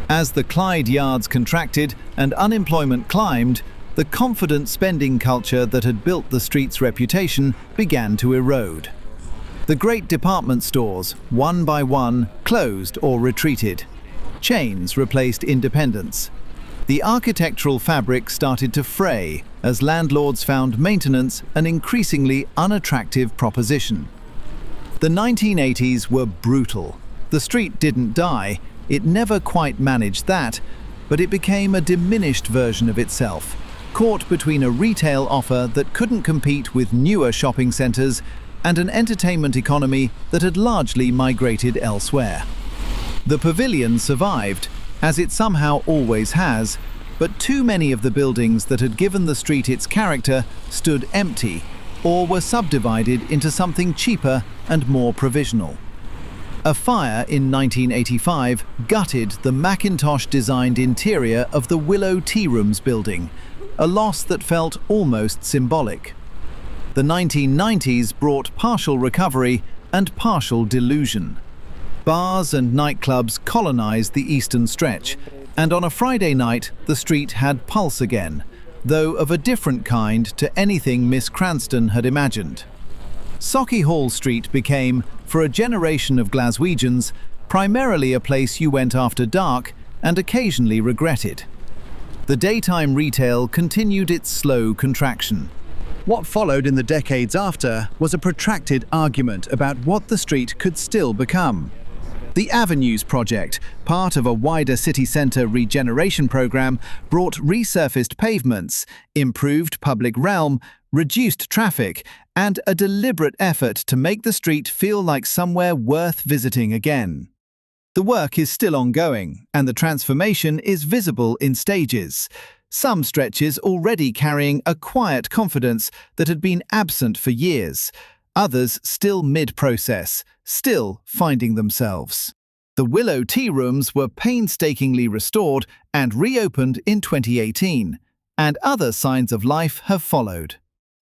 As the Clyde yards contracted and unemployment climbed, the confident spending culture that had built the street's reputation began to erode. The great department stores, one by one, closed or retreated. Chains replaced independence. The architectural fabric started to fray as landlords found maintenance an increasingly unattractive proposition. The 1980s were brutal. The street didn't die, it never quite managed that, but it became a diminished version of itself, caught between a retail offer that couldn't compete with newer shopping centres and an entertainment economy that had largely migrated elsewhere. The Pavilion survived, as it somehow always has, but too many of the buildings that had given the street its character stood empty or were subdivided into something cheaper and more provisional. A fire in 1985 gutted the Macintosh-designed interior of the Willow Tea Rooms building, a loss that felt almost symbolic. The 1990s brought partial recovery and partial delusion. Bars and nightclubs colonized the eastern stretch, and on a Friday night the street had pulse again, though of a different kind to anything Miss Cranston had imagined. Sauchiehall Street became, for a generation of Glaswegians, primarily a place you went after dark and occasionally regretted. The daytime retail continued its slow contraction. What followed in the decades after was a protracted argument about what the street could still become. The Avenues project, part of a wider city centre regeneration programme, brought resurfaced pavements, improved public realm, reduced traffic, and a deliberate effort to make the street feel like somewhere worth visiting again. The work is still ongoing, and the transformation is visible in stages. Some stretches already carrying a quiet confidence that had been absent for years, others still mid-process, still finding themselves. The Willow Tea Rooms were painstakingly restored and reopened in 2018, and other signs of life have followed.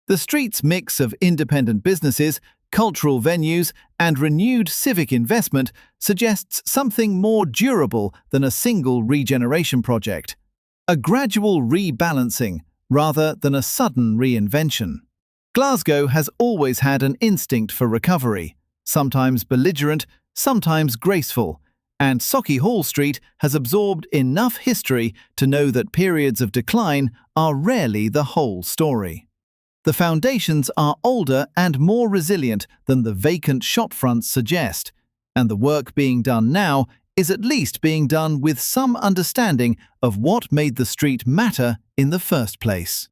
The street's mix of independent businesses, cultural venues, and renewed civic investment suggests something more durable than a single regeneration project. A gradual rebalancing rather than a sudden reinvention. Glasgow has always had an instinct for recovery, sometimes belligerent, sometimes graceful, and Sauchiehall Street has absorbed enough history to know that periods of decline are rarely the whole story. The foundations are older and more resilient than the vacant shopfronts suggest, and the work being done now is at least being done with some understanding of what made the street matter in the first place.